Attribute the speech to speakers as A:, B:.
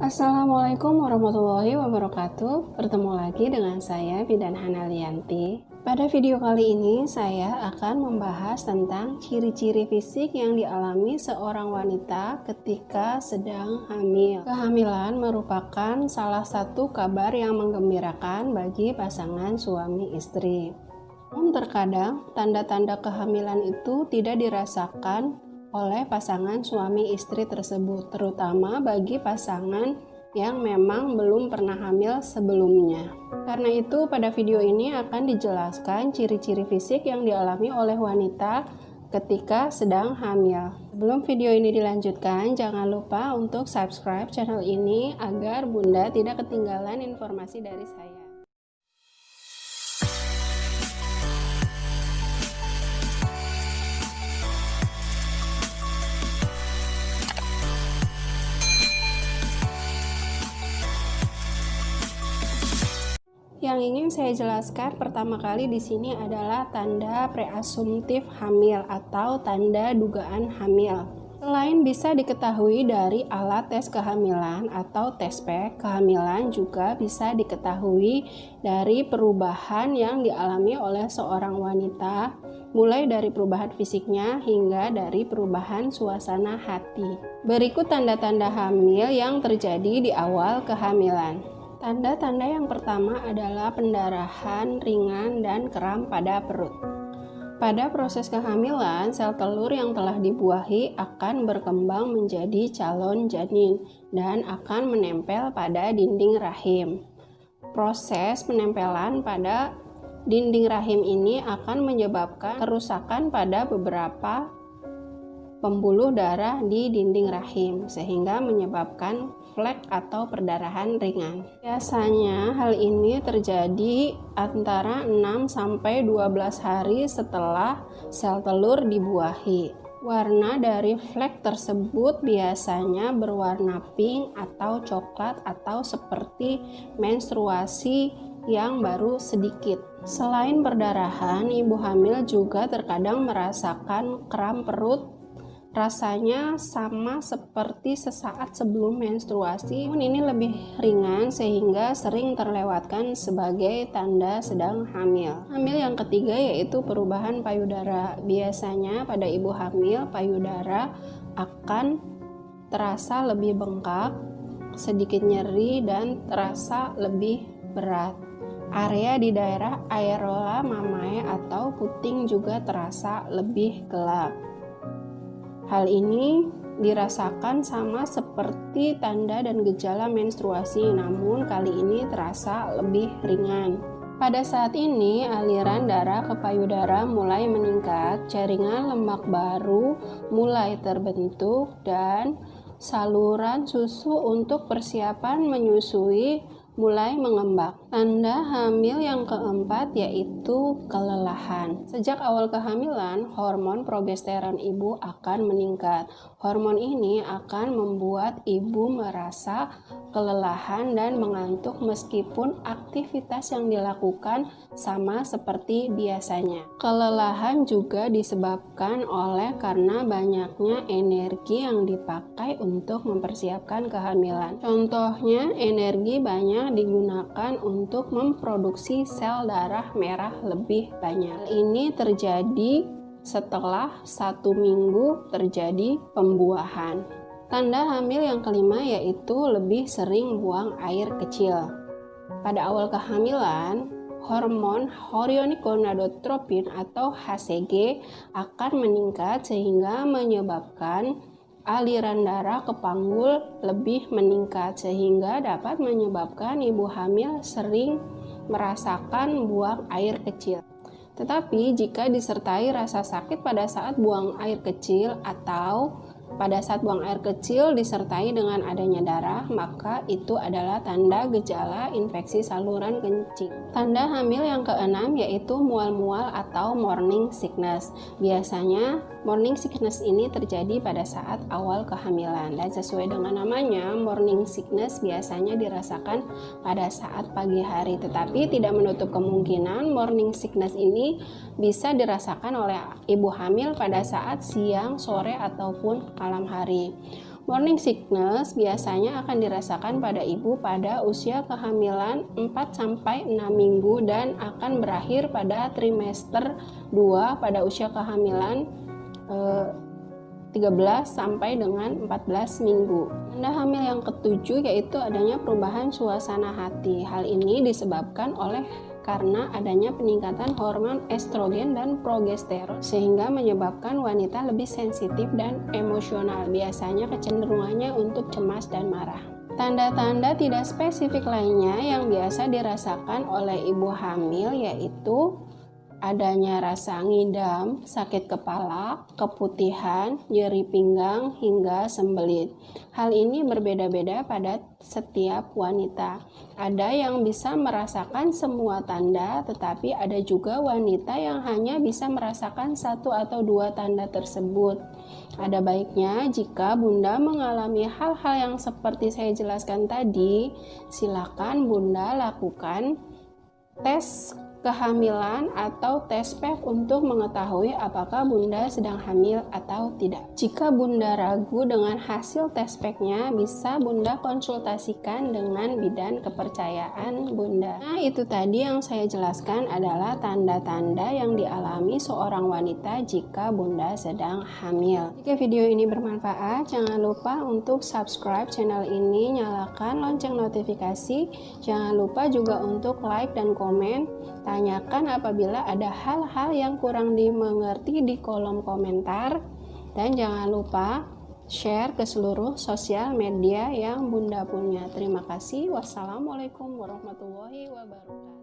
A: Assalamualaikum warahmatullahi wabarakatuh. Bertemu lagi dengan saya Bidan Hanalianti. Pada video kali ini saya akan membahas tentang ciri-ciri fisik yang dialami seorang wanita ketika sedang hamil. Kehamilan merupakan salah satu kabar yang menggembirakan bagi pasangan suami istri. Namun terkadang tanda-tanda kehamilan itu tidak dirasakan oleh pasangan suami istri tersebut, terutama bagi pasangan yang memang belum pernah hamil sebelumnya. Karena itu pada video ini akan dijelaskan ciri-ciri fisik yang dialami oleh wanita ketika sedang hamil. Sebelum video ini dilanjutkan, jangan lupa untuk subscribe channel ini agar Bunda tidak ketinggalan informasi dari saya. Yang ingin saya jelaskan pertama kali di sini adalah tanda preasumtif hamil atau tanda dugaan hamil. Selain bisa diketahui dari alat tes kehamilan atau tespek kehamilan, juga bisa diketahui dari perubahan yang dialami oleh seorang wanita, mulai dari perubahan fisiknya hingga dari perubahan suasana hati. Berikut tanda-tanda hamil yang terjadi di awal kehamilan. Tanda-tanda yang pertama adalah pendarahan ringan dan kram pada perut. Pada proses kehamilan, sel telur yang telah dibuahi akan berkembang menjadi calon janin dan akan menempel pada dinding rahim. Proses penempelan pada dinding rahim ini akan menyebabkan kerusakan pada beberapa pembuluh darah di dinding rahim sehingga menyebabkan flek atau perdarahan ringan. Biasanya hal ini terjadi antara 6-12 hari setelah sel telur dibuahi. Warna dari flek tersebut biasanya berwarna pink atau coklat atau seperti menstruasi yang baru sedikit. Selain perdarahan, ibu hamil juga terkadang merasakan kram perut. Rasanya sama seperti sesaat sebelum menstruasi, namun ini lebih ringan sehingga sering terlewatkan sebagai tanda sedang hamil. Hamil yang ketiga yaitu perubahan payudara. Biasanya pada ibu hamil, payudara akan terasa lebih bengkak, sedikit nyeri dan terasa lebih berat. Area di daerah areola mamae atau puting juga terasa lebih gelap. Hal ini dirasakan sama seperti tanda dan gejala menstruasi, namun kali ini terasa lebih ringan. Pada saat ini, aliran darah ke payudara mulai meningkat, jaringan lemak baru mulai terbentuk, dan saluran susu untuk persiapan menyusui mulai mengembang. Tanda hamil yang keempat yaitu kelelahan. Sejak awal kehamilan, hormon progesteron ibu akan meningkat. Hormon ini akan membuat ibu merasa kelelahan dan mengantuk meskipun aktivitas yang dilakukan sama seperti biasanya. Kelelahan juga disebabkan karena banyaknya energi yang dipakai untuk mempersiapkan kehamilan. Contohnya, energi banyak digunakan untuk memproduksi sel darah merah lebih banyak. Ini terjadi setelah 1 minggu terjadi pembuahan. Tanda hamil yang kelima yaitu lebih sering buang air kecil. Pada awal kehamilan, hormon chorionigonadotropin atau HCG akan meningkat sehingga menyebabkan aliran darah ke panggul lebih meningkat sehingga dapat menyebabkan ibu hamil sering merasakan buang air kecil. Tetapi jika disertai rasa sakit pada saat buang air kecil atau pada saat buang air kecil disertai dengan adanya darah, maka itu adalah tanda gejala infeksi saluran kencing. Tanda hamil yang keenam yaitu mual-mual atau morning sickness. Biasanya morning sickness ini terjadi pada saat awal kehamilan, dan sesuai dengan namanya, morning sickness biasanya dirasakan pada saat pagi hari, tetapi tidak menutup kemungkinan morning sickness ini bisa dirasakan oleh ibu hamil pada saat siang, sore, ataupun malam hari. Morning sickness biasanya akan dirasakan pada ibu pada usia kehamilan 4-6 minggu dan akan berakhir pada trimester 2 pada usia kehamilan 13 sampai dengan 14 minggu. Tanda hamil yang ketujuh yaitu adanya perubahan suasana hati. Hal ini disebabkan karena adanya peningkatan hormon estrogen dan progesteron sehingga menyebabkan wanita lebih sensitif dan emosional. Biasanya kecenderungannya untuk cemas dan marah. Tanda-tanda tidak spesifik lainnya yang biasa dirasakan oleh ibu hamil yaitu adanya rasa ngidam, sakit kepala, keputihan, nyeri pinggang, hingga sembelit. Hal ini berbeda-beda pada setiap wanita. Ada yang bisa merasakan semua tanda, tetapi ada juga wanita yang hanya bisa merasakan 1 atau 2 tanda tersebut. Ada baiknya jika Bunda mengalami hal-hal yang seperti saya jelaskan tadi, silakan Bunda lakukan tes kehamilan atau tes PEV untuk mengetahui apakah Bunda sedang hamil atau tidak. Jika Bunda ragu dengan hasil tes PEV-nya, bisa Bunda konsultasikan dengan bidan kepercayaan Bunda. Nah, itu tadi yang saya jelaskan adalah tanda-tanda yang dialami seorang wanita jika Bunda sedang hamil. Jika video ini bermanfaat, jangan lupa untuk subscribe channel ini, nyalakan lonceng notifikasi, jangan lupa juga untuk like dan komen. Tanyakan apabila ada hal-hal yang kurang dimengerti di kolom komentar, dan jangan lupa share ke seluruh sosial media yang Bunda punya. Terima kasih. Wassalamualaikum warahmatullahi wabarakatuh.